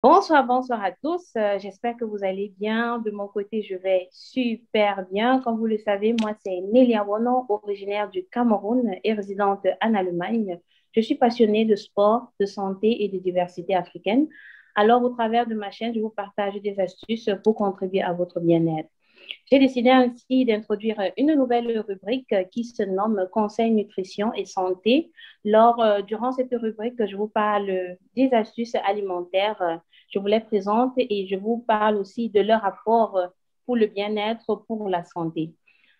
Bonsoir, bonsoir à tous. J'espère que vous allez bien. De mon côté, je vais super bien. Comme vous le savez, moi, c'est Nelly Awono, originaire du Cameroun et résidente en Allemagne. Je suis passionnée de sport, de santé et de diversité africaine. Alors, au travers de ma chaîne, je vous partage des astuces pour contribuer à votre bien-être. J'ai décidé ainsi d'introduire une nouvelle rubrique qui se nomme Conseil nutrition et santé. Durant cette rubrique, je vous parle des astuces alimentaires. Je vous les présente et je vous parle aussi de leur apport pour le bien-être, pour la santé.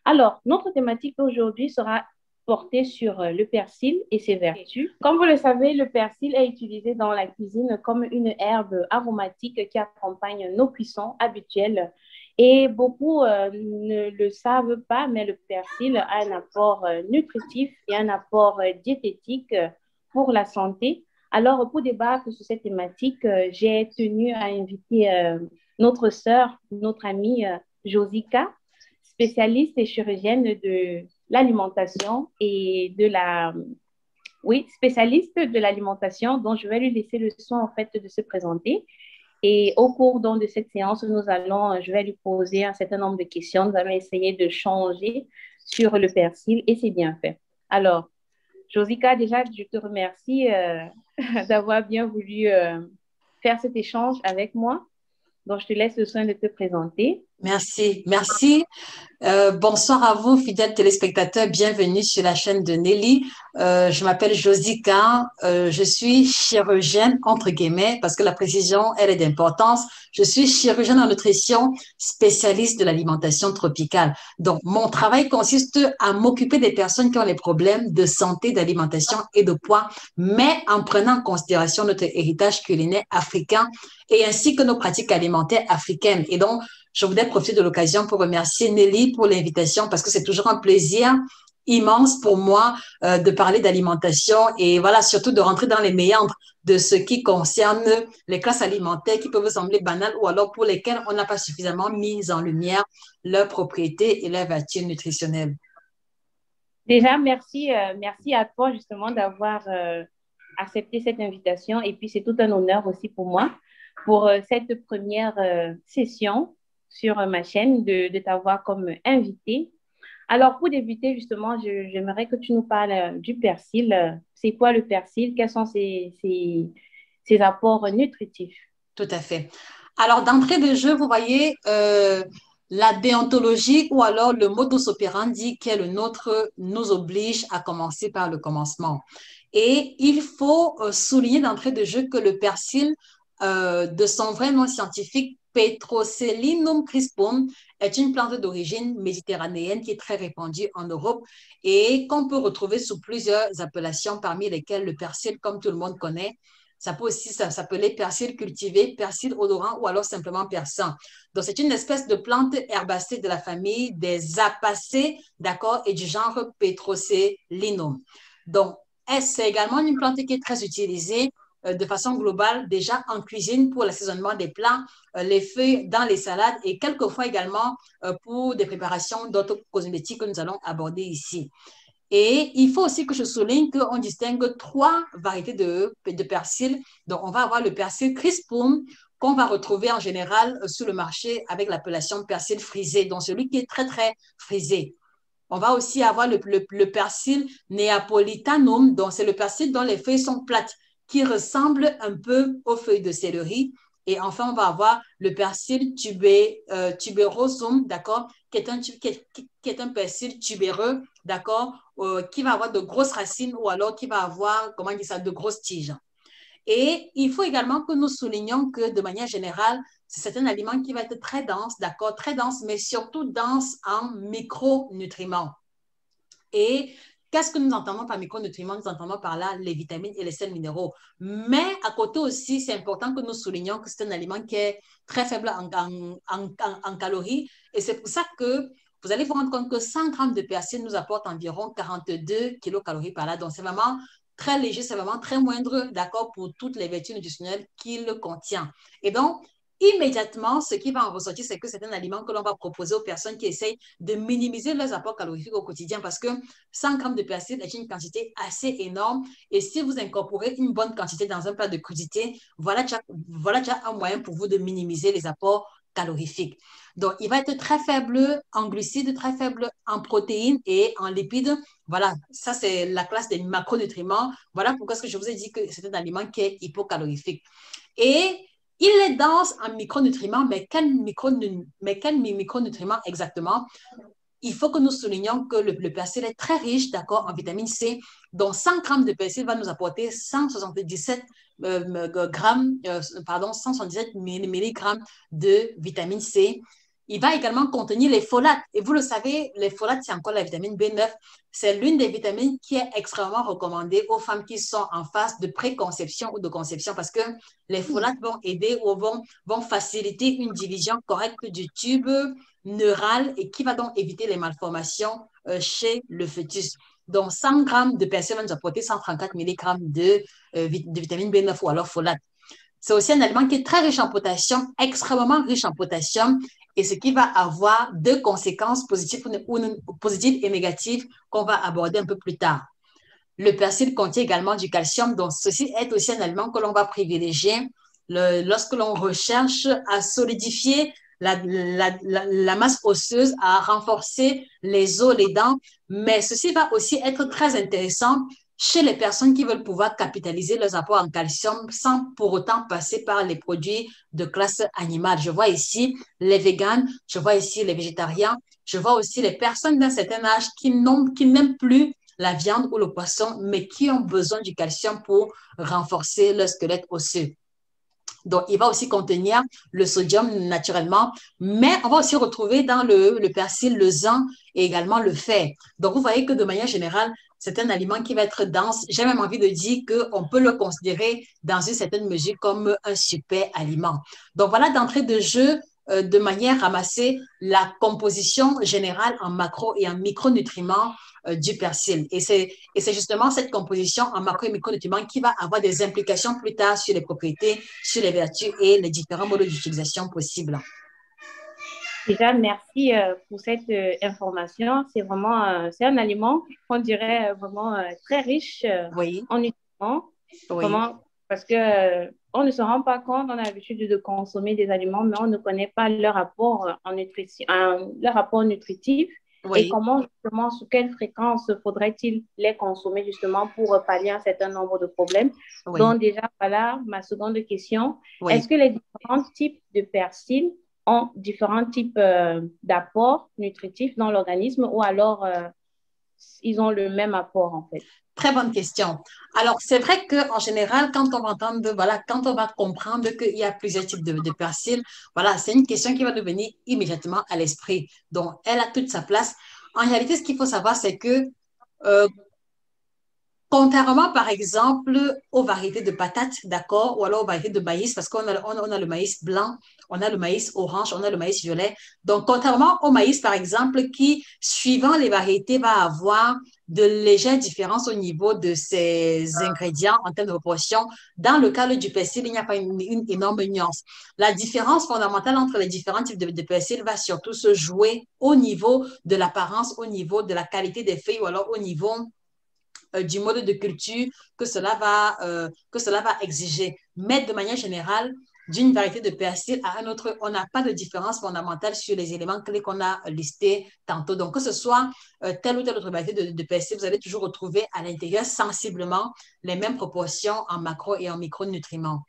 Alors, notre thématique aujourd'hui sera portée sur le persil et ses vertus. Comme vous le savez, le persil est utilisé dans la cuisine comme une herbe aromatique qui accompagne nos cuissons habituelles et beaucoup ne le savent pas, mais le persil a un apport nutritif et un apport diététique pour la santé. Alors, pour débattre sur cette thématique, j'ai tenu à inviter notre sœur, notre amie Josica, spécialiste et chirurgienne de l'alimentation et de la... Oui, spécialiste de l'alimentation, dont je vais lui laisser le soin en fait de se présenter. Et au cours donc, de cette séance, je vais lui poser un certain nombre de questions. Nous allons essayer de changer sur le persil et c'est bien fait. Alors, Josica, déjà, je te remercie d'avoir bien voulu faire cet échange avec moi. Donc, je te laisse le soin de te présenter. Merci, merci. Bonsoir à vous, fidèles téléspectateurs. Bienvenue sur la chaîne de Nelly. Je m'appelle Josica. Je suis chirurgienne, entre guillemets, parce que la précision, elle est d'importance. Je suis chirurgienne en nutrition, spécialiste de l'alimentation tropicale. Donc, mon travail consiste à m'occuper des personnes qui ont les problèmes de santé, d'alimentation et de poids, mais en prenant en considération notre héritage culinaire africain et ainsi que nos pratiques alimentaires africaines. Et donc, je voudrais profiter de l'occasion pour remercier Nelly pour l'invitation parce que c'est toujours un plaisir immense pour moi de parler d'alimentation et voilà, surtout de rentrer dans les méandres de ce qui concerne les classes alimentaires qui peuvent sembler banales ou alors pour lesquelles on n'a pas suffisamment mis en lumière leurs propriétés et leurs vertus nutritionnelles. Déjà, merci à toi justement d'avoir accepté cette invitation. Et puis, c'est tout un honneur aussi pour moi, pour cette première session sur ma chaîne, de t'avoir comme invité. Alors, pour débuter, justement, j'aimerais que tu nous parles du persil. C'est quoi le persil? Quels sont ses apports nutritifs? Tout à fait. Alors, d'entrée de jeu, vous voyez, la déontologie ou alors le modus operandi qui est le nôtre nous oblige à commencer par le commencement. Et il faut souligner d'entrée de jeu que le persil, de son vrai nom scientifique, Petroselinum crispum, est une plante d'origine méditerranéenne qui est très répandue en Europe et qu'on peut retrouver sous plusieurs appellations, parmi lesquelles le persil, comme tout le monde connaît. Ça peut aussi s'appeler persil cultivé, persil odorant ou alors simplement persan. Donc, c'est une espèce de plante herbacée de la famille des apacées, d'accord, et du genre Petroselinum. Donc, c'est également une plante qui est très utilisée de façon globale, déjà en cuisine pour l'assaisonnement des plats, les feuilles dans les salades et quelquefois également pour des préparations d'autres cosmétiques que nous allons aborder ici. Et il faut aussi que je souligne qu'on distingue trois variétés de persil. Donc, on va avoir le persil crispum qu'on va retrouver en général sur le marché avec l'appellation persil frisé, donc celui qui est très, très frisé. On va aussi avoir le persil neapolitanum, donc c'est le persil dont les feuilles sont plates, qui ressemble un peu aux feuilles de céleri. Et enfin, on va avoir le persil tuberosum, d'accord, qui est un persil tubéreux, d'accord, qui va avoir de grosses racines ou alors qui va avoir, comment dire ça, de grosses tiges. Et il faut également que nous soulignions que de manière générale, c'est un aliment qui va être très dense, d'accord, très dense, mais surtout dense en micronutriments. Et qu'est-ce que nous entendons par micronutriments? Nous entendons par là les vitamines et les sels minéraux. Mais à côté aussi, c'est important que nous soulignions que c'est un aliment qui est très faible en calories. Et c'est pour ça que vous allez vous rendre compte que 100 grammes de persil nous apporte environ 42 kilocalories par là. Donc, c'est vraiment très léger, c'est vraiment très moindre, d'accord, pour toutes les vertus nutritionnelles qu'il contient. Et donc, immédiatement, ce qui va en ressortir, c'est que c'est un aliment que l'on va proposer aux personnes qui essayent de minimiser leurs apports calorifiques au quotidien parce que 100 grammes de persil est une quantité assez énorme. Et si vous incorporez une bonne quantité dans un plat de crudité, voilà déjà un moyen pour vous de minimiser les apports calorifiques. Donc, il va être très faible en glucides, très faible en protéines et en lipides. Voilà, ça c'est la classe des macronutriments. Voilà pourquoi je vous ai dit que c'est un aliment qui est hypocalorifique. Et il est dense en micronutriments, mais quel micronutriments exactement? Il faut que nous soulignions que le persil est très riche, d'accord, en vitamine C. Donc, 100 grammes de persil va nous apporter 177 grammes, pardon, 177 milligrammes de vitamine C. Il va également contenir les folates. Et vous le savez, les folates, c'est encore la vitamine B9. C'est l'une des vitamines qui est extrêmement recommandée aux femmes qui sont en phase de préconception ou de conception parce que les folates vont aider ou vont faciliter une division correcte du tube neural et qui va donc éviter les malformations chez le fœtus. Donc, 100 grammes de persil va nous apporter 134 milligrammes de vitamine B9 ou alors folate. C'est aussi un aliment qui est très riche en potassium, extrêmement riche en potassium, et ce qui va avoir deux conséquences positives et négatives qu'on va aborder un peu plus tard. Le persil contient également du calcium, donc ceci est aussi un aliment que l'on va privilégier lorsque l'on recherche à solidifier la masse osseuse, à renforcer les os, les dents, mais ceci va aussi être très intéressant chez les personnes qui veulent pouvoir capitaliser leurs apports en calcium sans pour autant passer par les produits de classe animale. Je vois ici les véganes, je vois ici les végétariens, je vois aussi les personnes d'un certain âge qui n'aiment plus la viande ou le poisson, mais qui ont besoin du calcium pour renforcer leur squelette osseux. Donc, il va aussi contenir le sodium naturellement, mais on va aussi retrouver dans le persil le zinc et également le fer. Donc, vous voyez que de manière générale, c'est un aliment qui va être dense. J'ai même envie de dire qu'on peut le considérer dans une certaine mesure comme un super aliment. Donc, voilà d'entrée de jeu, de manière ramassée, la composition générale en macro et en micronutriments du persil. Et c'est justement cette composition en macro et micronutriments qui va avoir des implications plus tard sur les propriétés, sur les vertus et les différents modes d'utilisation possibles. Déjà, merci pour cette information. C'est vraiment, c'est un aliment, on dirait, vraiment très riche Oui, en nutriments. oui, Vraiment, parce que on ne se rend pas compte, on a l'habitude de consommer des aliments, mais on ne connaît pas leur apport en nutrition, leur apport nutritif et oui, comment justement, sous quelle fréquence faudrait-il les consommer justement pour pallier un certain nombre de problèmes. oui, Donc déjà, voilà ma seconde question. oui. Est-ce que les différents types de persil ont différents types d'apports nutritifs dans l'organisme ou alors ils ont le même apport en fait? Très bonne question. Alors, c'est vrai qu'en général, quand on va entendre, voilà, quand on va comprendre qu'il y a plusieurs types de persil, voilà, c'est une question qui va nous venir immédiatement à l'esprit. Donc, elle a toute sa place. En réalité, ce qu'il faut savoir, c'est que euh, contrairement, par exemple, aux variétés de patates, d'accord, ou alors aux variétés de maïs, parce qu'on a le maïs blanc, on a le maïs orange, on a le maïs violet. Donc, contrairement au maïs, par exemple, qui, suivant les variétés, va avoir de légères différences au niveau de ses ingrédients en termes de proportion. Dans le cas du persil, il n'y a pas une énorme nuance. La différence fondamentale entre les différents types de persil va surtout se jouer au niveau de l'apparence, au niveau de la qualité des feuilles ou alors au niveau du mode de culture que cela va exiger. Mais de manière générale, d'une variété de persil à un autre, on n'a pas de différence fondamentale sur les éléments clés qu'on a listés tantôt. Donc, que ce soit telle ou telle autre variété de persil, vous allez toujours retrouver à l'intérieur sensiblement les mêmes proportions en macro et en micronutriments.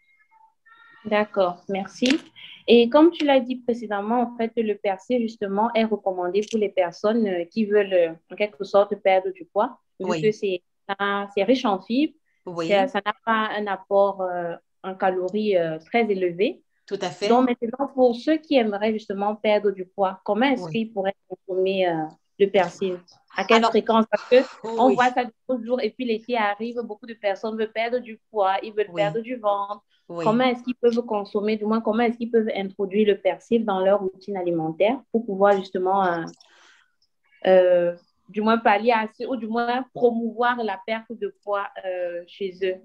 D'accord, merci. Et comme tu l'as dit précédemment, en fait, le persil, justement, est recommandé pour les personnes qui veulent, en quelque sorte, perdre du poids, vu que Oui, c'est riche en fibres, oui, ça n'a pas un apport en calories très élevé. tout à fait. Donc, maintenant, pour ceux qui aimeraient justement perdre du poids, comment est-ce Oui. qu'ils pourraient consommer le persil? À quelle Alors, fréquence? Parce que on oui, voit ça de tous jours et puis l'été arrive, beaucoup de personnes veulent perdre du poids, ils veulent oui, perdre du ventre. Comment oui. est-ce qu'ils peuvent consommer, du moins, comment est-ce qu'ils peuvent introduire le persil dans leur routine alimentaire pour pouvoir justement, euh, du moins, pallier à ce, ou du moins promouvoir la perte de poids chez eux?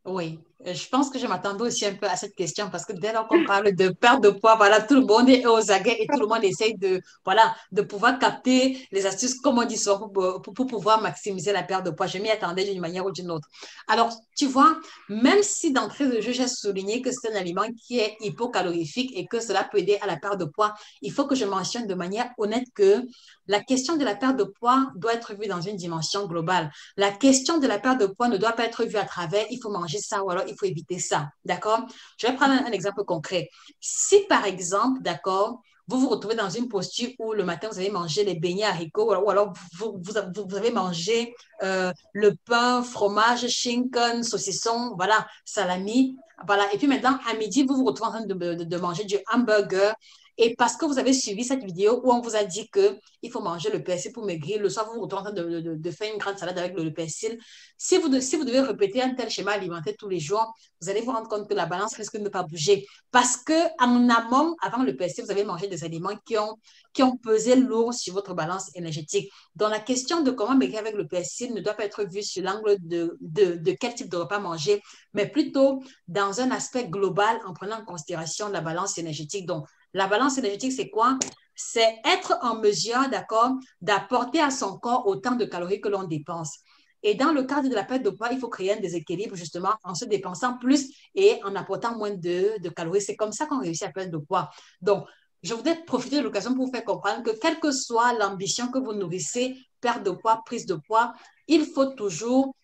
Oui. Je pense que je m'attendais aussi un peu à cette question parce que dès lors qu'on parle de perte de poids, voilà, tout le monde est aux aguets et tout le monde essaye de, voilà, de pouvoir capter les astuces, comme on dit souvent, pour pouvoir maximiser la perte de poids. Je m'y attendais d'une manière ou d'une autre. Alors, tu vois, même si d'entrée de jeu, j'ai souligné que c'est un aliment qui est hypocalorifique et que cela peut aider à la perte de poids, il faut que je mentionne de manière honnête que la question de la perte de poids doit être vue dans une dimension globale. La question de la perte de poids ne doit pas être vue à travers il faut manger ça ou alors il faut éviter ça. D'accord? Je vais prendre un exemple concret. Si par exemple, d'accord, vous vous retrouvez dans une posture où le matin vous avez mangé les beignets haricots ou alors vous avez mangé le pain, fromage, shinken, saucisson, voilà, salami. Voilà. Et puis maintenant, à midi, vous vous retrouvez en train de manger du hamburger. Et parce que vous avez suivi cette vidéo où on vous a dit qu'il faut manger le persil pour maigrir, le soir, vous vous retrouvez en train de faire une grande salade avec le persil. Si vous devez répéter un tel schéma alimentaire tous les jours, vous allez vous rendre compte que la balance risque de ne pas bouger. Parce qu'en amont, avant le persil, vous avez mangé des aliments qui ont pesé lourd sur votre balance énergétique. Donc, la question de comment maigrir avec le persil ne doit pas être vue sur l'angle de quel type de repas manger, mais plutôt dans un aspect global en prenant en considération la balance énergétique. Donc, la balance énergétique, c'est quoi? C'est être en mesure, d'accord, d'apporter à son corps autant de calories que l'on dépense. Et dans le cadre de la perte de poids, il faut créer un déséquilibre justement en se dépensant plus et en apportant moins de calories. C'est comme ça qu'on réussit à perdre de poids. Donc, je voudrais profiter de l'occasion pour vous faire comprendre que quelle que soit l'ambition que vous nourrissez, perte de poids, prise de poids, il faut toujours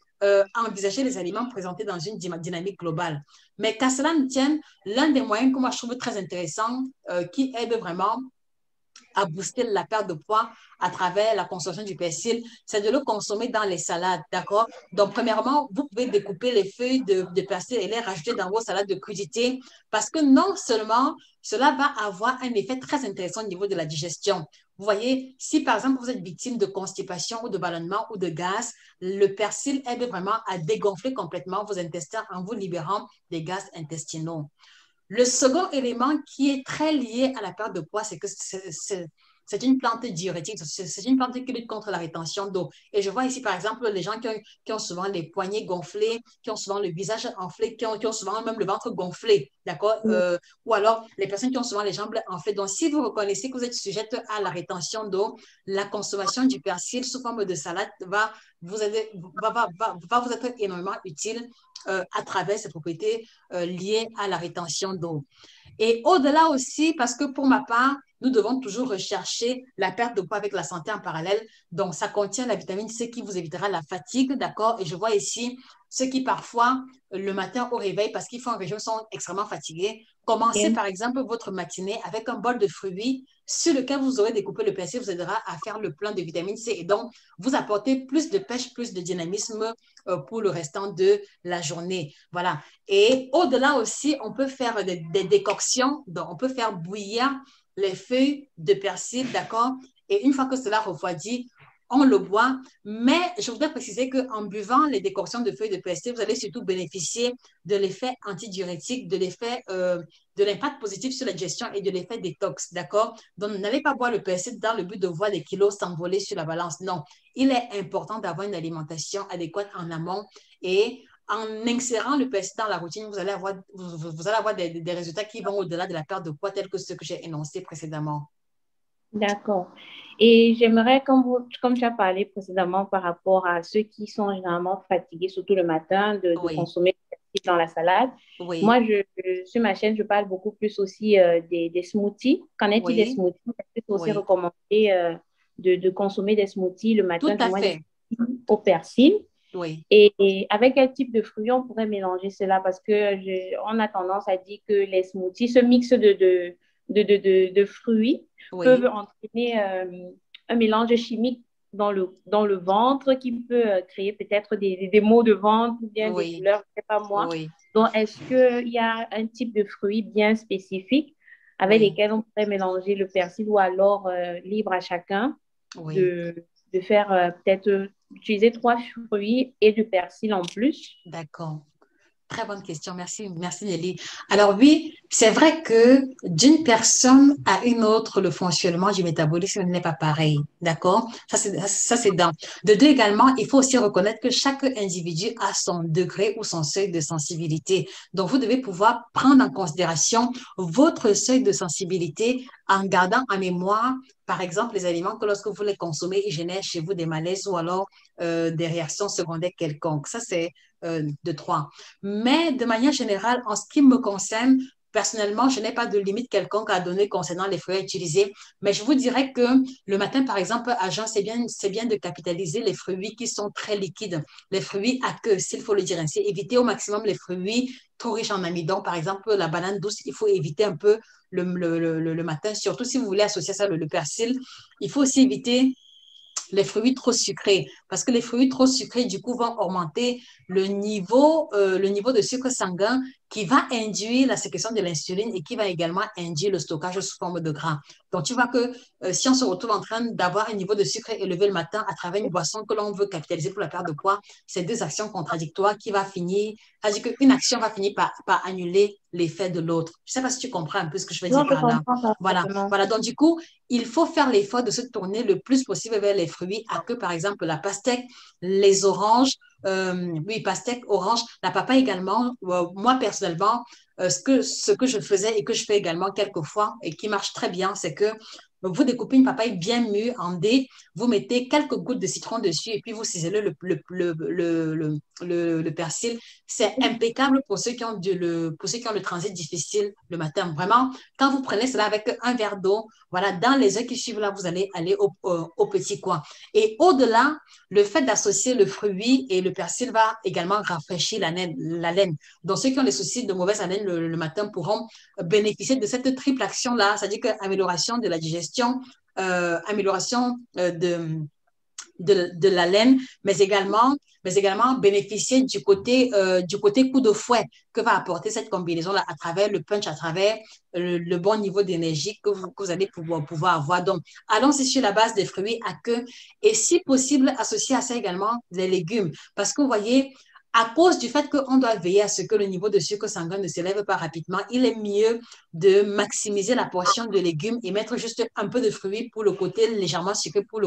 envisager les aliments présentés dans une dynamique globale. Mais qu'à cela ne tienne, l'un des moyens que moi je trouve très intéressant, qui aide vraiment à booster la perte de poids à travers la consommation du persil, c'est de le consommer dans les salades, d'accord? Donc, premièrement, vous pouvez découper les feuilles de persil et les rajouter dans vos salades de crudités parce que non seulement cela va avoir un effet très intéressant au niveau de la digestion. Vous voyez, si par exemple vous êtes victime de constipation ou de ballonnement ou de gaz, le persil aide vraiment à dégonfler complètement vos intestins en vous libérant des gaz intestinaux. Le second élément qui est très lié à la perte de poids, c'est que c'est une plante diurétique, c'est une plante qui lutte contre la rétention d'eau. Et je vois ici, par exemple, les gens qui ont souvent les poignets gonflés, qui ont souvent le visage enflé, qui ont souvent même le ventre gonflé, d'accord? Ou alors les personnes qui ont souvent les jambes enflées. Donc, si vous reconnaissez que vous êtes sujette à la rétention d'eau, la consommation du persil sous forme de salade va vous être énormément utile à travers ses propriétés liées à la rétention d'eau. Et au-delà aussi, parce que pour ma part, nous devons toujours rechercher la perte de poids avec la santé en parallèle. Donc, ça contient la vitamine C qui vous évitera la fatigue, d'accord? Et je vois ici ceux qui parfois, le matin au réveil, parce qu'ils font un régime, sont extrêmement fatigués. Commencez par exemple votre matinée avec un bol de fruits sur lequel vous aurez découpé le persil, vous aidera à faire le plein de vitamine C et donc vous apporter plus de pêche, plus de dynamisme pour le restant de la journée. Voilà. Et au-delà aussi, on peut faire des décoctions. Donc, on peut faire bouillir les feuilles de persil, d'accord? Et une fois que cela refroidit, on le boit. Mais je voudrais préciser qu'en buvant les décoctions de feuilles de persil, vous allez surtout bénéficier de l'effet antidiurétique, de l'impact positif sur la digestion et de l'effet détox, d'accord? Donc, n'allez pas boire le persil dans le but de voir les kilos s'envoler sur la balance. Non, il est important d'avoir une alimentation adéquate en amont et en insérant le persil dans la routine, vous allez avoir des résultats qui vont au-delà de la perte de poids tels que ceux que j'ai énoncés précédemment. D'accord. Et j'aimerais, comme tu as parlé précédemment par rapport à ceux qui sont généralement fatigués, surtout le matin, de Oui, consommer dans la salade. oui, Moi, sur ma chaîne, je parle beaucoup plus aussi des smoothies. Qu'en est-il des oui, smoothies? Est-ce que c'est aussi oui. recommandé de consommer des smoothies le Tout matin, du à moins des fait. smoothies au persil? Oui, Et avec quel type de fruits on pourrait mélanger cela? Parce que on a tendance à dire que les smoothies, ce mix de fruits peuvent oui, entraîner un mélange chimique dans le ventre qui peut créer peut-être des maux de ventre ou bien des oui, douleurs, je ne sais pas moi. oui, Donc, est-ce qu'il y a un type de fruits bien spécifique avec oui, lesquels on pourrait mélanger le persil ou alors libre à chacun oui. de, de faire peut-être utiliser trois fruits et du persil en plus? D'accord. Très bonne question. Merci, merci Nelly. Alors oui, c'est vrai que d'une personne à une autre, le fonctionnement du métabolisme n'est pas pareil. D'accord? Ça, c'est dans. De deux également, il faut aussi reconnaître que chaque individu a son degré ou son seuil de sensibilité. Donc, vous devez pouvoir prendre en considération votre seuil de sensibilité en gardant en mémoire, par exemple, les aliments que lorsque vous les consommez, ils génèrent chez vous des malaises ou alors des réactions secondaires quelconques. Ça, c'est de trois. Mais de manière générale, en ce qui me concerne, personnellement, je n'ai pas de limite quelconque à donner concernant les fruits à utiliser. Mais je vous dirais que le matin, par exemple, à jeun, c'est bien de capitaliser les fruits qui sont très liquides. Les fruits à queue, s'il faut le dire ainsi. Éviter au maximum les fruits trop riches en amidon. Par exemple, la banane douce, il faut éviter un peu le matin, surtout si vous voulez associer ça le persil. Il faut aussi éviter les fruits trop sucrés, parce que les fruits trop sucrés, du coup, vont augmenter le niveau de sucre sanguin qui va induire la sécrétion de l'insuline et qui va également induire le stockage sous forme de gras. Donc, tu vois que si on se retrouve en train d'avoir un niveau de sucre élevé le matin à travers une boisson que l'on veut capitaliser pour la perte de poids, c'est deux actions contradictoires qui va finir, c'est-à-dire qu'une action va finir par annuler l'effet de l'autre. Je ne sais pas si tu comprends un peu ce que je veux dire Non, je par là. comprends Voilà, parfaitement. voilà. Donc, du coup, il faut faire l'effort de se tourner le plus possible vers les fruits à que, par exemple, la pastèque, les oranges, oui, pastèque, orange, la papaye également. Moi, personnellement, ce que je faisais et que je fais également quelquefois et qui marche très bien, c'est que vous découpez une papaye bien mûre en dés, vous mettez quelques gouttes de citron dessus et puis vous ciselez le persil. C'est impeccable pour ceux qui ont pour ceux qui ont le transit difficile le matin. Vraiment, quand vous prenez cela avec un verre d'eau, voilà, dans les heures qui suivent là, vous allez aller au petit coin. Et au-delà, le fait d'associer le fruit et le persil va également rafraîchir la laine. Donc, ceux qui ont des soucis de mauvaise haleine le matin pourront bénéficier de cette triple action-là, c'est-à-dire que amélioration de la digestion, amélioration de la laine, mais également bénéficier du côté coup de fouet que va apporter cette combinaison-là à travers le punch, à travers le bon niveau d'énergie que vous allez pouvoir avoir. Donc, allons-y sur la base des fruits à queue et si possible, associer à ça également les légumes. Parce que vous voyez, à cause du fait qu'on doit veiller à ce que le niveau de sucre sanguin ne s'élève pas rapidement, il est mieux de maximiser la portion de légumes et mettre juste un peu de fruits pour le côté légèrement sucré pour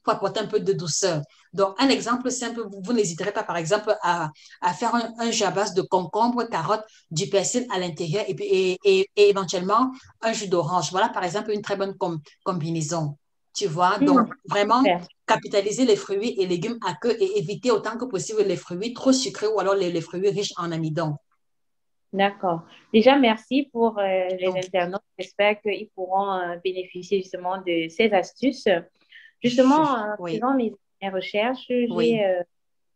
apporter un peu de douceur. Donc, un exemple simple, vous n'hésiterez pas, par exemple, à faire un jus à base de concombre, carottes, du persil à l'intérieur et éventuellement un jus d'orange. Voilà, par exemple, une très bonne combinaison. Tu vois, donc vraiment Super. capitaliser les fruits et légumes à queue et éviter autant que possible les fruits trop sucrés ou alors les fruits riches en amidon. D'accord. Déjà, merci pour les Donc, internautes. J'espère qu'ils pourront bénéficier justement de ces astuces. Justement, en oui, faisant mes recherches, oui.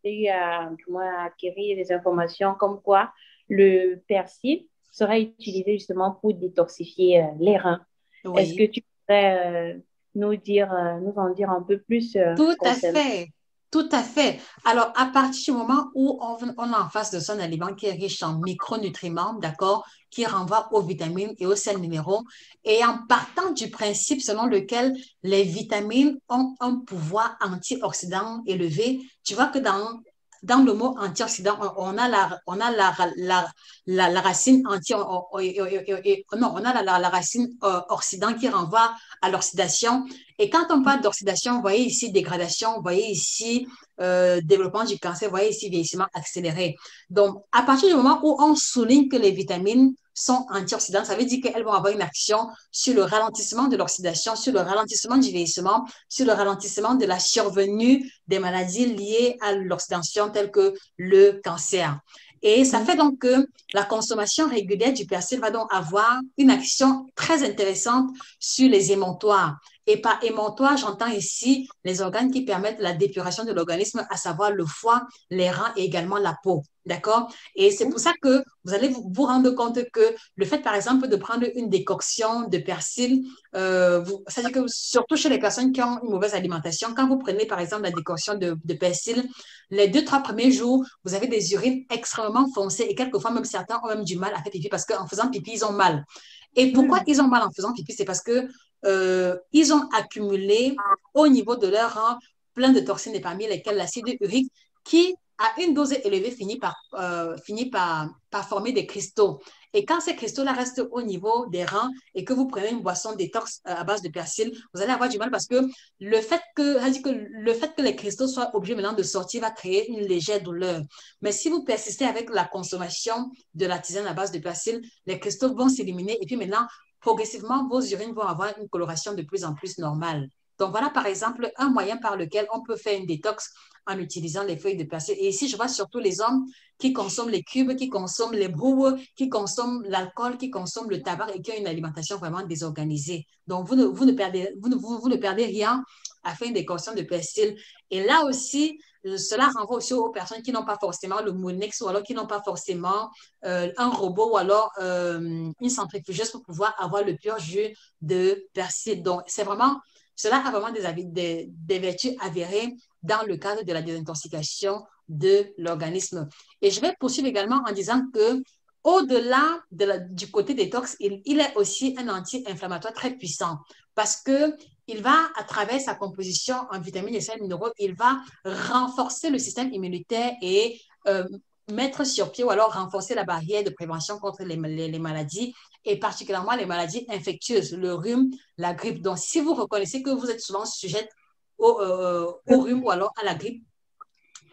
j'ai eu à, du moins, acquérir des informations comme quoi le persil sera utilisé justement pour détoxifier les reins. Est-ce que Oui, tu pourrais nous en dire un peu plus tout à concernant? fait. Tout à fait. Alors, à partir du moment où on est en face de son aliment qui est riche en micronutriments, d'accord, qui renvoie aux vitamines et aux sels minéraux, et en partant du principe selon lequel les vitamines ont un pouvoir antioxydant élevé, tu vois que dans le mot antioxydant, on a la racine non, on a la racine oxydant qui renvoie à l'oxydation. Et quand on parle d'oxydation, vous voyez ici dégradation, vous voyez ici développement du cancer, vous voyez ici vieillissement accéléré. Donc, à partir du moment où on souligne que les vitamines sont antioxydantes, ça veut dire qu'elles vont avoir une action sur le ralentissement de l'oxydation, sur le ralentissement du vieillissement, sur le ralentissement de la survenue des maladies liées à l'oxydation telles que le cancer. Et ça fait donc que la consommation régulière du persil va donc avoir une action très intéressante sur les émontoires. Et par émontoire, j'entends ici les organes qui permettent la dépuration de l'organisme, à savoir le foie, les reins et également la peau. D'accord? Et c'est pour ça que vous allez vous rendre compte que le fait, par exemple, de prendre une décoction de persil, c'est-à-dire que surtout chez les personnes qui ont une mauvaise alimentation, quand vous prenez, par exemple, la décoction de persil, les 2, 3 premiers jours, vous avez des urines extrêmement foncées et quelquefois, même certains ont même du mal à faire pipi parce qu'en faisant pipi, ils ont mal. Et pourquoi ils ont mal en faisant pipi? C'est parce que ils ont accumulé au niveau de leur rang plein de toxines et parmi lesquelles l'acide urique qui à une dose élevée, finit par former des cristaux. Et quand ces cristaux-là restent au niveau des reins et que vous prenez une boisson détox à base de persil, vous allez avoir du mal parce que le fait que les cristaux soient obligés maintenant de sortir va créer une légère douleur. Mais si vous persistez avec la consommation de la tisane à base de persil, les cristaux vont s'éliminer et puis maintenant, progressivement, vos urines vont avoir une coloration de plus en plus normale. Donc, voilà, par exemple, un moyen par lequel on peut faire une détox en utilisant les feuilles de persil. Et ici, je vois surtout les hommes qui consomment les cubes, qui consomment les broues, qui consomment l'alcool, qui consomment le tabac et qui ont une alimentation vraiment désorganisée. Donc, vous ne perdez rien à faire une décoction de persil. Et là aussi, cela renvoie aussi aux personnes qui n'ont pas forcément le Monex ou alors qui n'ont pas forcément un robot ou alors une centrifugeuse pour pouvoir avoir le pur jus de persil. Donc, c'est vraiment, cela a vraiment des vertus avérées dans le cadre de la désintoxication de l'organisme. Et je vais poursuivre également en disant que au-delà du côté détox, il est aussi un anti-inflammatoire très puissant parce que il va, à travers sa composition en vitamines et sels minéraux, il va renforcer le système immunitaire et mettre sur pied ou alors renforcer la barrière de prévention contre les maladies et particulièrement les maladies infectieuses, le rhume, la grippe. Donc, si vous reconnaissez que vous êtes souvent sujette au rhume ou alors à la grippe,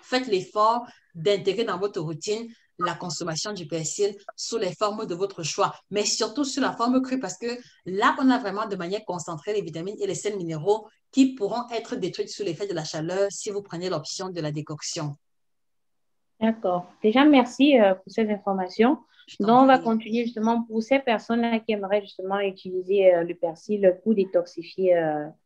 faites l'effort d'intégrer dans votre routine la consommation du persil sous les formes de votre choix, mais surtout sous la forme crue parce que là, on a vraiment de manière concentrée les vitamines et les sels minéraux qui pourront être détruits sous l'effet de la chaleur si vous prenez l'option de la décoction. D'accord. Déjà, merci pour ces informations. Je t'en Donc, on va prie. continuer justement pour ces personnes-là qui aimeraient justement utiliser le persil pour détoxifier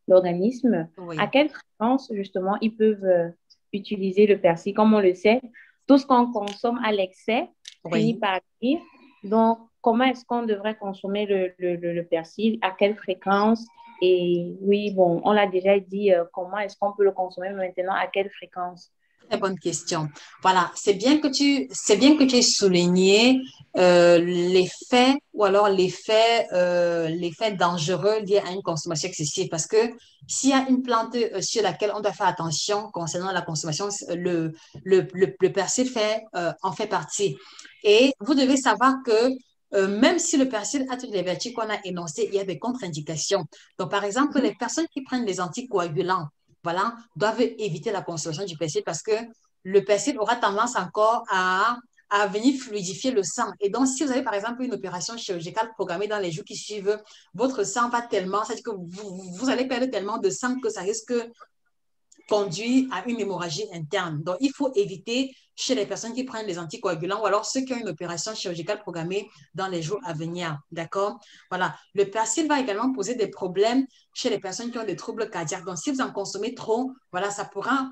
l'organisme. À Oui, quelle fréquence, justement, ils peuvent utiliser le persil? Comme on le sait, tout ce qu'on consomme à l'excès finit oui. par agir. Donc, comment est-ce qu'on devrait consommer le persil? À quelle fréquence? Et oui, bon, on l'a déjà dit, comment est-ce qu'on peut le consommer maintenant? À quelle fréquence? Très bonne question. Voilà, c'est bien que tu aies souligné l'effet ou alors l'effet dangereux lié à une consommation excessive parce que s'il y a une plante sur laquelle on doit faire attention concernant la consommation, le persil en fait partie. Et vous devez savoir que même si le persil a toutes les vertus qu'on a énoncées, il y a des contre-indications. Donc, par exemple, les personnes qui prennent des anticoagulants, voilà, doivent éviter la consommation du persil parce que le persil aura tendance encore à venir fluidifier le sang. Et donc, si vous avez par exemple une opération chirurgicale programmée dans les jours qui suivent, votre sang va tellement, c'est-à-dire que vous allez perdre tellement de sang que ça risque conduit à une hémorragie interne. Donc, il faut éviter chez les personnes qui prennent les anticoagulants ou alors ceux qui ont une opération chirurgicale programmée dans les jours à venir. D'accord? Voilà. Le persil va également poser des problèmes chez les personnes qui ont des troubles cardiaques. Donc, si vous en consommez trop, voilà, ça pourra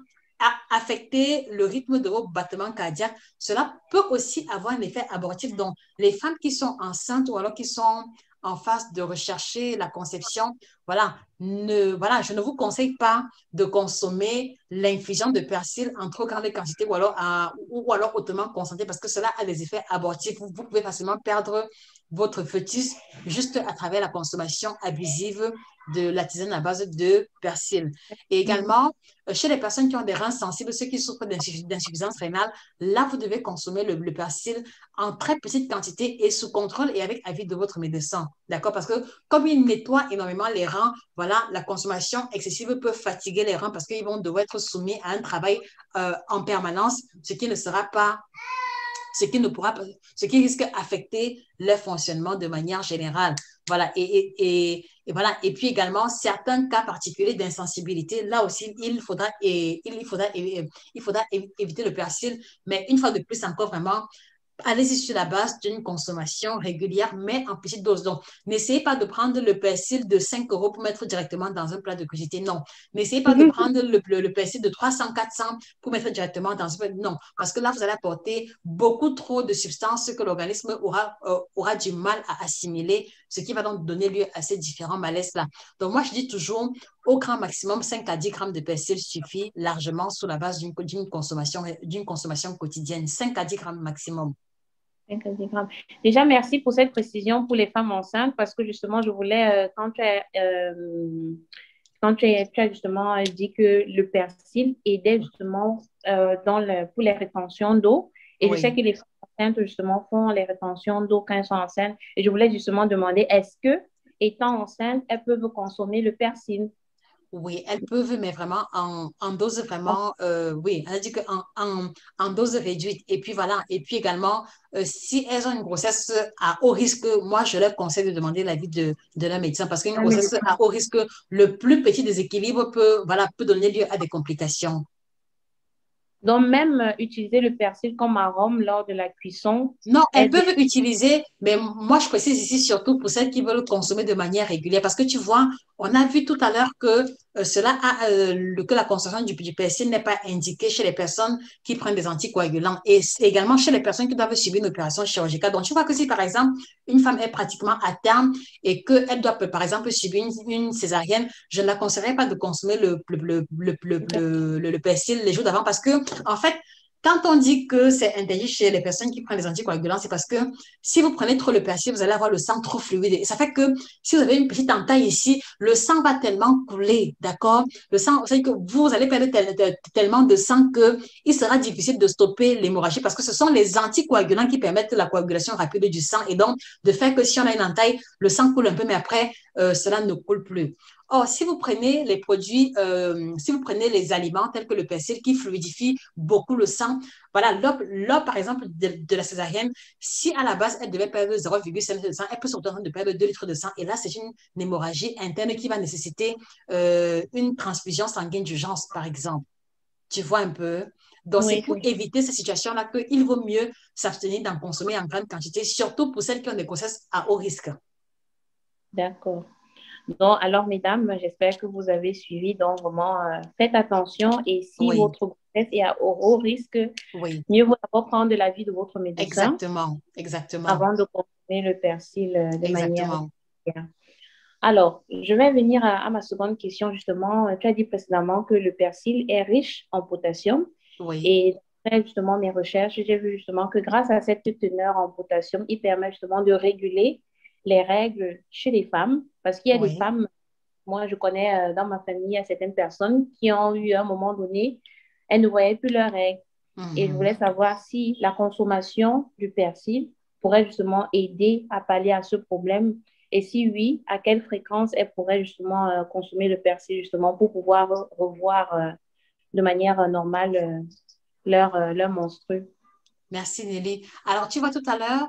affecter le rythme de vos battements cardiaques. Cela peut aussi avoir un effet abortif. Donc, les femmes qui sont enceintes ou alors qui sont en phase de rechercher la conception, voilà, je ne vous conseille pas de consommer l'infusion de persil en trop grande quantité ou alors hautement concentré parce que cela a des effets abortifs. Vous pouvez facilement perdre votre fœtus juste à travers la consommation abusive de la tisane à base de persil. Et Mhm. également, chez les personnes qui ont des reins sensibles, ceux qui souffrent d'insuffisance rénale, là, vous devez consommer le persil en très petite quantité et sous contrôle et avec avis de votre médecin. D'accord? Parce que comme il nettoie énormément les reins, voilà, la consommation excessive peut fatiguer les reins parce qu'ils vont devoir être soumis à un travail en permanence, ce qui ne sera pas ce qui ne pourra pas, ce qui risque d'affecter leur fonctionnement de manière générale. Voilà. Voilà. Et puis également, certains cas particuliers d'insensibilité, là aussi, il faudra éviter le persil, mais une fois de plus encore, vraiment, allez-y sur la base d'une consommation régulière, mais en petite dose. Donc, n'essayez pas de prendre le persil de 5 euros pour mettre directement dans un plat de crudité. Non. N'essayez pas de prendre le persil de 300, 400 pour mettre directement dans un plat. Non. Parce que là, vous allez apporter beaucoup trop de substances que l'organisme aura du mal à assimiler, ce qui va donc donner lieu à ces différents malaises-là. Donc, moi, je dis toujours, au grand maximum, 5 à 10 grammes de persil suffit largement sous la base d'une consommation quotidienne. 5 à 10 grammes maximum. 50 grammes. Déjà, merci pour cette précision pour les femmes enceintes parce que justement, je voulais, quand tu as justement dit que le persil aidait justement pour les rétentions d'eau. Et je sais Oui. que les femmes enceintes, justement, font les rétentions d'eau quand elles sont enceintes. Et je voulais justement demander, est-ce que, étant enceinte, elles peuvent consommer le persil? Oui, elles peuvent, mais vraiment en dose vraiment, oui, elle a dit en dose réduite. Et puis voilà, et puis également, si elles ont une grossesse à haut risque, moi, je leur conseille de demander l'avis de leur médecin parce qu'une Un grossesse médecin. à haut risque, le plus petit déséquilibre peut, voilà, peut donner lieu à des complications. Donc, même utiliser le persil comme arôme lors de la cuisson Non, elles aide. peuvent utiliser, mais moi je précise ici surtout pour celles qui veulent consommer de manière régulière, parce que tu vois, on a vu tout à l'heure que que la consommation du persil n'est pas indiquée chez les personnes qui prennent des anticoagulants et c'est également chez les personnes qui doivent subir une opération chirurgicale. Donc tu vois que si par exemple une femme est pratiquement à terme et qu'elle doit par exemple subir une césarienne, je ne la conseillerais pas de consommer le persil les jours d'avant parce que en fait quand on dit que c'est interdit chez les personnes qui prennent des anticoagulants, c'est parce que si vous prenez trop le persil, vous allez avoir le sang trop fluide. Et ça fait que si vous avez une petite entaille ici, le sang va tellement couler, d'accord? Le sang, c'est que vous allez perdre tellement de sang qu'il sera difficile de stopper l'hémorragie parce que ce sont les anticoagulants qui permettent la coagulation rapide du sang. Et donc, de faire que si on a une entaille, le sang coule un peu, mais après, cela ne coule plus. Or, si vous prenez les produits, si vous prenez les aliments tels que le persil qui fluidifie beaucoup le sang, voilà, lors par exemple, de la césarienne, si à la base, elle devait perdre 0,5 litres de sang, elle peut se retrouver en train de perdre 2 litres de sang. Et là, c'est une hémorragie interne qui va nécessiter une transfusion sanguine d'urgence, par exemple. Tu vois un peu? Donc, c'est Oui, pour éviter ces situations-là qu'il vaut mieux s'abstenir d'en consommer en grande quantité, surtout pour celles qui ont des grossesses à haut risque. d'accord. Donc, alors, mesdames, j'espère que vous avez suivi. Donc, vraiment, faites attention. Et si Oui, votre grossesse est à haut risque, oui, mieux vaut d'abord prendre l'avis de votre médecin exactement, exactement, avant de consommer le persil de manière exactement. régulière. Alors, je vais venir à ma seconde question, justement. Tu as dit précédemment que le persil est riche en potassium. Oui, Et après, justement, mes recherches, j'ai vu justement que grâce à cette teneur en potassium, il permet justement de réguler les règles chez les femmes. Parce qu'il y a des oui. femmes, moi, je connais dans ma famille, il y a certaines personnes qui ont eu à un moment donné, elles ne voyaient plus leurs règles. Et je voulais Mhm. savoir si la consommation du persil pourrait justement aider à pallier à ce problème. Et si oui, à quelle fréquence elles pourraient justement consommer le persil justement pour pouvoir revoir de manière normale leur menstru. Merci Nelly. Alors, tu vois tout à l'heure,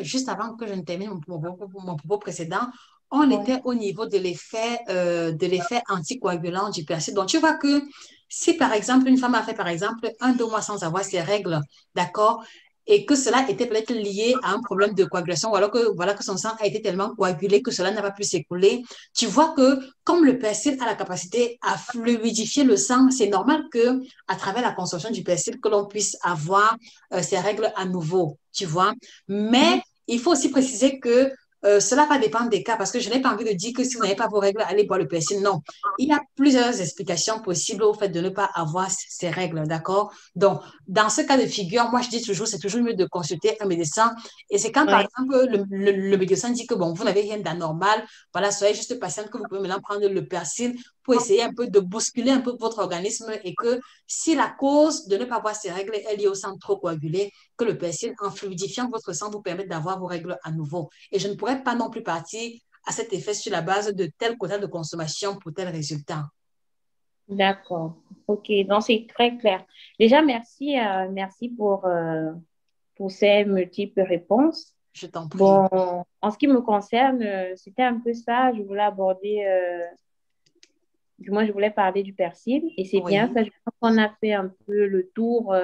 juste avant que je ne termine mon propos précédent, on Oui. était au niveau de l'effet anticoagulant du persil. Donc, tu vois que si par exemple une femme a fait par exemple 1, 2 mois sans avoir ses règles, d'accord, et que cela était peut-être lié à un problème de coagulation, ou alors que voilà que son sang a été tellement coagulé que cela n'a pas pu s'écouler, tu vois que comme le persil a la capacité à fluidifier le sang, c'est normal que à travers la consommation du persil que l'on puisse avoir ces règles à nouveau, tu vois. Mais Mhm. il faut aussi préciser que cela va dépendre des cas parce que je n'ai pas envie de dire que si vous n'avez pas vos règles, allez boire le persil. Non, il y a plusieurs explications possibles au fait de ne pas avoir ces règles, d'accord? Donc, dans ce cas de figure, moi, je dis toujours, c'est toujours mieux de consulter un médecin. Et c'est quand, par Oui. exemple, le médecin dit que, bon, vous n'avez rien d'anormal, voilà, soyez juste patiente que vous pouvez maintenant prendre le persil pour essayer un peu de bousculer un peu votre organisme et que si la cause de ne pas avoir ces règles est liée au sang trop coagulé, que le persil, en fluidifiant votre sang, vous permette d'avoir vos règles à nouveau. Et je ne pourrais pas non plus partir à cet effet sur la base de tel quota de consommation pour tel résultat. D'accord. OK. Donc, c'est très clair. Déjà, merci, merci pour ces multiples réponses. Je t'en prie. Bon, en ce qui me concerne, c'était un peu ça. Je voulais aborder, du moins, je voulais parler du persil. Et c'est bien Oui. ça. Je pense qu'on a fait un peu le tour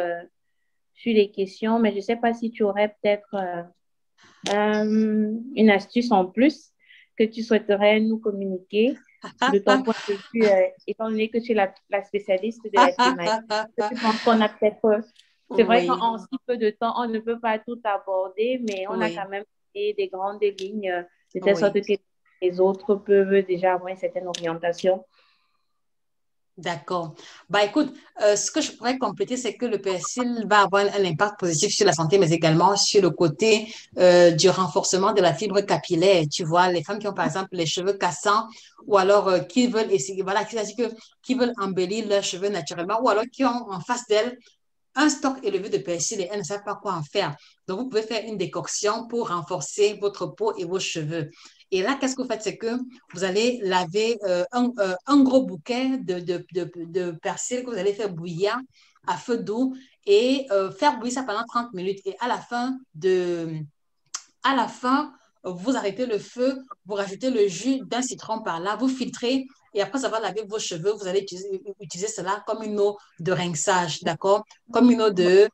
sur les questions, mais je ne sais pas si tu aurais peut-être une astuce en plus que tu souhaiterais nous communiquer de ton point de vue, étant donné que tu es la spécialiste de la thématique. Je pense qu'on a peut-être, c'est vrai Oui, qu'en si peu de temps, on ne peut pas tout aborder, mais on a oui, quand même fait des grandes lignes, de telle sorte oui. que les autres peuvent déjà avoir une certaine orientation. D'accord. Bah écoute, ce que je pourrais compléter, c'est que le persil va avoir un impact positif sur la santé, mais également sur le côté du renforcement de la fibre capillaire. Tu vois, les femmes qui ont par exemple les cheveux cassants ou alors qui veulent essayer, voilà, qui veulent embellir leurs cheveux naturellement ou alors qui ont en face d'elles un stock élevé de persil et elles ne savent pas quoi en faire. Donc, vous pouvez faire une décoction pour renforcer votre peau et vos cheveux. Et là, qu'est-ce que vous faites? C'est que vous allez laver un gros bouquet de persil que vous allez faire bouillir à feu doux et faire bouillir ça pendant 30 minutes. Et à la fin, vous arrêtez le feu, vous rajoutez le jus d'un citron par là, vous filtrez et après avoir lavé vos cheveux, vous allez utiliser cela comme une eau de rinçage, d'accord? Comme une eau de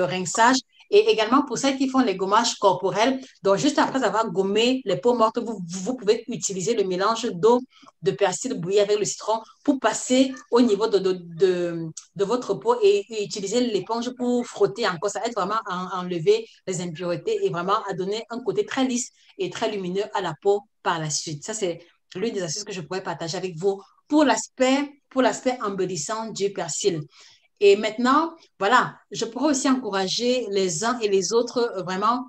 rinçage. Et également pour celles qui font les gommages corporels, donc juste après avoir gommé les peaux mortes, vous pouvez utiliser le mélange d'eau de persil bouillie avec le citron pour passer au niveau de votre peau et utiliser l'éponge pour frotter encore. Ça aide vraiment à enlever les impuretés et vraiment à donner un côté très lisse et très lumineux à la peau par la suite. Ça, c'est l'une des astuces que je pourrais partager avec vous pour l'aspect embellissant du persil. Et maintenant, voilà, je pourrais aussi encourager les uns et les autres vraiment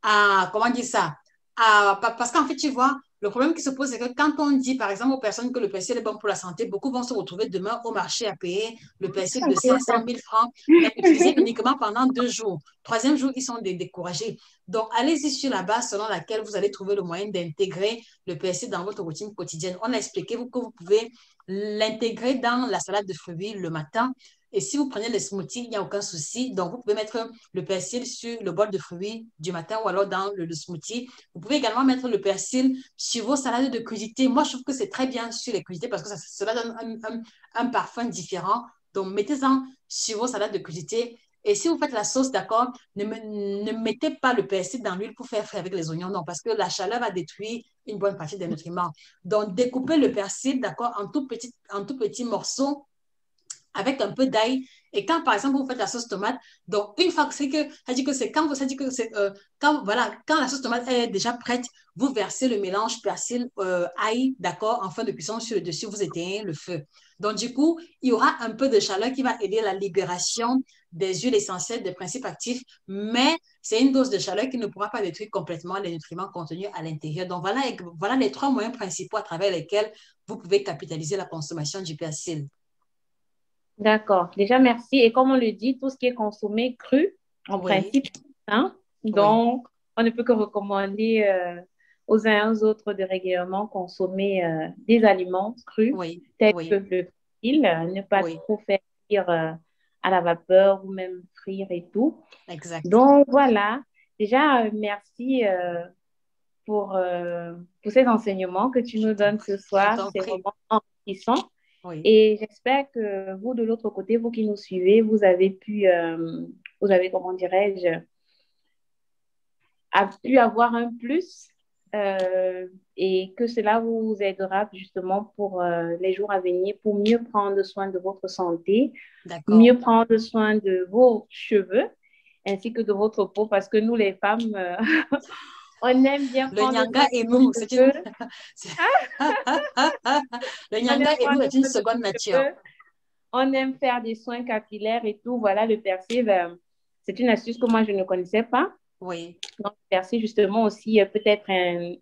à, comment dire ça, parce qu'en fait, tu vois, le problème qui se pose, c'est que quand on dit, par exemple, aux personnes que le persil est bon pour la santé, beaucoup vont se retrouver demain au marché à payer le persil de 500 000 francs, mais utilisé uniquement pendant 2 jours. Troisième jour, ils sont découragés. Donc, allez-y sur la base selon laquelle vous allez trouver le moyen d'intégrer le persil dans votre routine quotidienne. On a expliqué que vous pouvez l'intégrer dans la salade de fruits le matin. Et si vous prenez les smoothies, il n'y a aucun souci. Donc, vous pouvez mettre le persil sur le bol de fruits du matin ou alors dans le smoothie. Vous pouvez également mettre le persil sur vos salades de crudités. Moi, je trouve que c'est très bien sur les crudités parce que cela donne un parfum différent. Donc, mettez-en sur vos salades de crudités. Et si vous faites la sauce, d'accord, ne mettez pas le persil dans l'huile pour faire frais avec les oignons, non, parce que la chaleur va détruire une bonne partie des nutriments. Donc, découpez le persil, d'accord, en tout petits morceaux avec un peu d'ail. Et quand, par exemple, vous faites la sauce tomate, donc une fois que c'est que, ça dit que c'est quand vous, ça dit que c'est, quand, voilà, quand la sauce tomate est déjà prête, vous versez le mélange persil, ail, d'accord, en fin de cuisson sur le dessus, vous éteignez le feu. Donc, du coup, il y aura un peu de chaleur qui va aider la libération des huiles essentielles, des principes actifs, mais c'est une dose de chaleur qui ne pourra pas détruire complètement les nutriments contenus à l'intérieur. Donc, voilà les 3 moyens principaux à travers lesquels vous pouvez capitaliser la consommation du persil. D'accord. Déjà, merci. Et comme on le dit, tout ce qui est consommé cru, en Oui, principe, hein, oui. donc on ne peut que recommander aux uns et aux autres de régulièrement consommer des aliments crus, Oui, tels que oui, le fil, ne pas oui, trop faire cuire à la vapeur ou même frire et tout. exact. Donc, voilà. Déjà, merci pour ces enseignements que tu nous donnes ce Je soir. t'en C'est prie. vraiment enrichissant. Oui, Et j'espère que vous, de l'autre côté, vous qui nous suivez, vous avez, comment dirais-je, pu avoir un plus et que cela vous aidera justement pour les jours à venir, pour mieux prendre soin de votre santé, d'accord. mieux prendre soin de vos cheveux ainsi que de votre peau, parce que nous, les femmes, on aime bien Le prendre nyanga soin et de nos nous, c'est une... cheveux. c'est- Le On nyanga aime et nous prendre est une soin de nos seconde nature. cheveux. On aime faire des soins capillaires et tout. Voilà, le persil, c'est une astuce que moi, je ne connaissais pas. Oui, Donc, le persil, justement, aussi peut être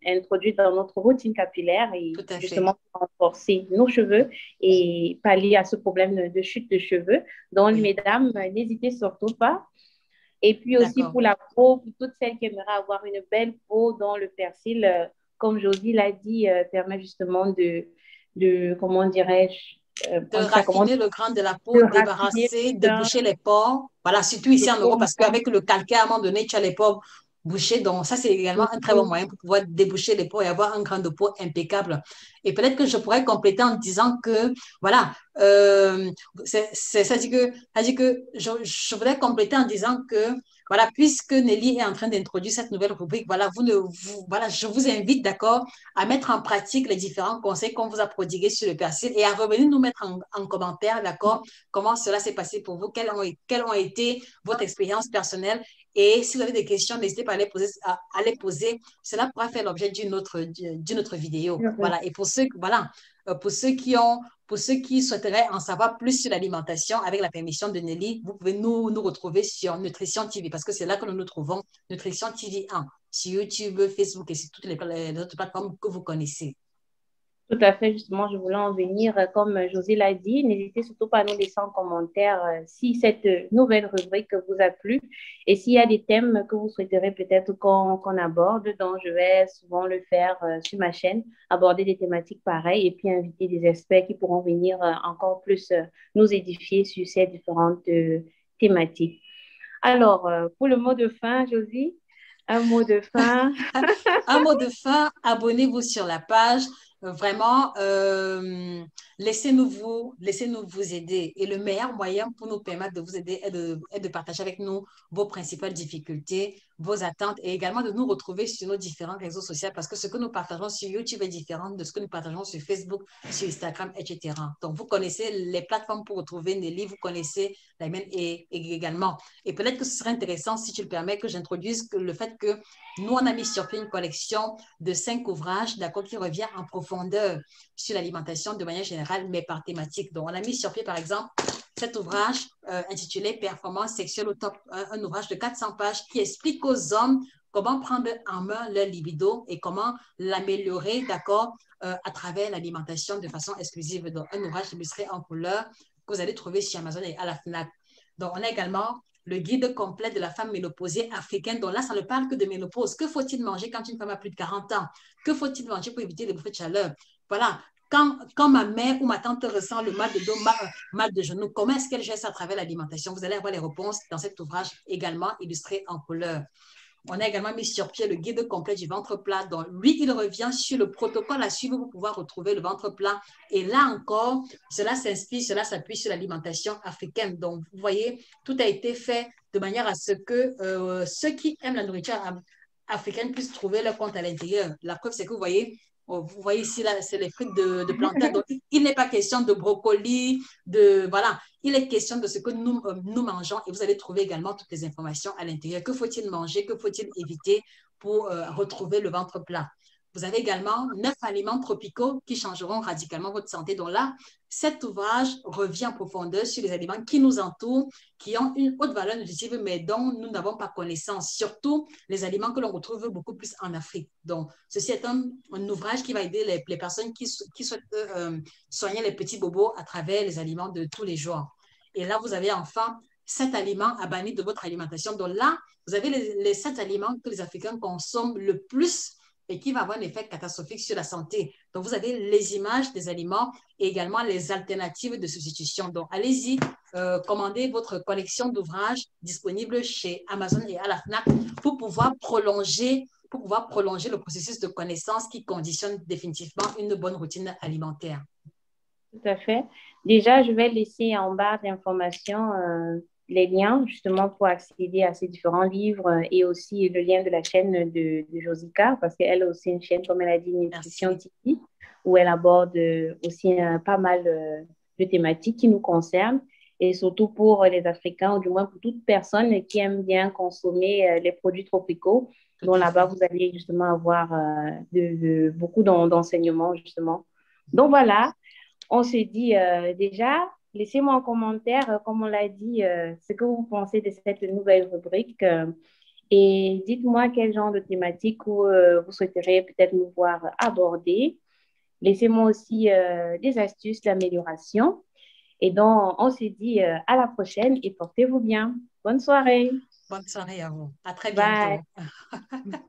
introduit dans notre routine capillaire et tout à fait. justement pour renforcer nos cheveux et pallier à ce problème de chute de cheveux. Donc, Oui, mesdames, n'hésitez surtout pas. Et puis aussi d'accord. pour la peau, pour toutes celles qui aimeraient avoir une belle peau, dont le persil, comme Josie l'a dit, permet justement comment dirais-je, De on dit ça comment, raffiner le grain de la de peau, raffiner débarrasser, le de teint, boucher les pores. Voilà, surtout ici les en peaux Europe, parce mortes. qu'avec le calcaire, à un moment donné, tu as les pores bouchés. Donc, ça, c'est également un très bon moyen pour pouvoir déboucher les pores et avoir un grain de peau impeccable. Et peut-être que je pourrais compléter en disant que, voilà, ça dit que je voudrais compléter en disant que, voilà, puisque Nelly est en train d'introduire cette nouvelle rubrique, voilà, voilà, je vous invite, d'accord, à mettre en pratique les différents conseils qu'on vous a prodigués sur le persil et à revenir nous mettre en commentaire, d'accord, comment cela s'est passé pour vous, quelles ont été votre expérience personnelle Et si vous avez des questions, n'hésitez pas à les poser. Cela pourra faire l'objet d'une autre vidéo. Voilà. Et pour ceux, voilà, pour ceux qui souhaiteraient en savoir plus sur l'alimentation, avec la permission de Nelly, vous pouvez nous retrouver sur Nutrition TV parce que c'est là que nous nous trouvons, Nutrition TV 1, sur YouTube, Facebook et sur toutes les autres plateformes que vous connaissez. Tout à fait, justement, je voulais en venir, comme José l'a dit, n'hésitez surtout pas à nous laisser en commentaire si cette nouvelle rubrique vous a plu et s'il y a des thèmes que vous souhaiterez peut-être qu'on aborde, dont je vais souvent le faire sur ma chaîne, aborder des thématiques pareilles et puis inviter des experts qui pourront venir encore plus nous édifier sur ces différentes thématiques. Alors, pour le mot de fin, Josie, un mot de fin. Un mot de fin, abonnez-vous sur la page. Vraiment, laissez-nous vous aider. Et le meilleur moyen pour nous permettre de vous aider est de partager avec nous vos principales difficultés, vos attentes et également de nous retrouver sur nos différents réseaux sociaux parce que ce que nous partageons sur YouTube est différent de ce que nous partageons sur Facebook, sur Instagram, etc. Donc, vous connaissez les plateformes pour retrouver Nelly, vous connaissez la mienne également. Et peut-être que ce serait intéressant, si tu le permets, que j'introduise le fait que nous, on a mis sur pied une collection de 5 ouvrages, d'accord, qui revient en profondeur sur l'alimentation de manière générale, mais par thématique. Donc, on a mis sur pied, par exemple, cet ouvrage intitulé Performance sexuelle au top, un ouvrage de 400 pages qui explique aux hommes comment prendre en main leur libido et comment l'améliorer, d'accord, à travers l'alimentation de façon exclusive. Donc, un ouvrage illustré en couleur que vous allez trouver chez Amazon et à la FNAC. Donc, on a également le guide complet de la femme ménopausée africaine. Donc là, ça ne parle que de ménopause. Que faut-il manger quand une femme a plus de 40 ans? Que faut-il manger pour éviter les bouffées de chaleur? Voilà. Quand ma mère ou ma tante ressent le mal de dos, mal de genou, comment est-ce qu'elle gère ça à travers l'alimentation? Vous allez avoir les réponses dans cet ouvrage également illustré en couleur. On a également mis sur pied le guide complet du ventre plat. Donc, lui, il revient sur le protocole à suivre pour pouvoir retrouver le ventre plat. Et là encore, cela s'inspire, cela s'appuie sur l'alimentation africaine. Donc, vous voyez, tout a été fait de manière à ce que ceux qui aiment la nourriture africaine puissent trouver leur compte à l'intérieur. La preuve, c'est que vous voyez ici, là, c'est les fruits de plantain. Donc, il n'est pas question de brocoli, voilà. Il est question de ce que nous mangeons et vous allez trouver également toutes les informations à l'intérieur. Que faut-il manger? Que faut-il éviter pour retrouver le ventre plat? Vous avez également 9 aliments tropicaux qui changeront radicalement votre santé. Donc là, cet ouvrage revient en profondeur sur les aliments qui nous entourent, qui ont une haute valeur nutritive, mais dont nous n'avons pas connaissance. Surtout les aliments que l'on retrouve beaucoup plus en Afrique. Donc, ceci est un ouvrage qui va aider les personnes qui souhaitent soigner les petits bobos à travers les aliments de tous les jours. Et là, vous avez enfin 7 aliments à bannir de votre alimentation. Donc là, vous avez les 7 aliments que les Africains consomment le plus et qui va avoir un effet catastrophique sur la santé. Donc, vous avez les images des aliments et également les alternatives de substitution. Donc, allez-y, commandez votre collection d'ouvrages disponibles chez Amazon et à la FNAC pour pouvoir prolonger le processus de connaissance qui conditionne définitivement une bonne routine alimentaire. Tout à fait. Déjà, je vais laisser en barre d'informations les liens justement pour accéder à ces différents livres et aussi le lien de la chaîne de Josica parce qu'elle a aussi une chaîne, comme elle a dit, Nutrition TV, où elle aborde aussi pas mal de thématiques qui nous concernent et surtout pour les Africains ou du moins pour toute personne qui aime bien consommer les produits tropicaux. Donc là-bas, vous allez justement avoir beaucoup d'enseignements justement. Donc voilà. On se dit déjà, laissez-moi en commentaire, comme on l'a dit, ce que vous pensez de cette nouvelle rubrique et dites-moi quel genre de thématique vous souhaiteriez peut-être nous voir aborder. Laissez-moi aussi des astuces d'amélioration. Et donc, on se dit à la prochaine et portez-vous bien. Bonne soirée. Bonne soirée à vous. À très bientôt. Bye.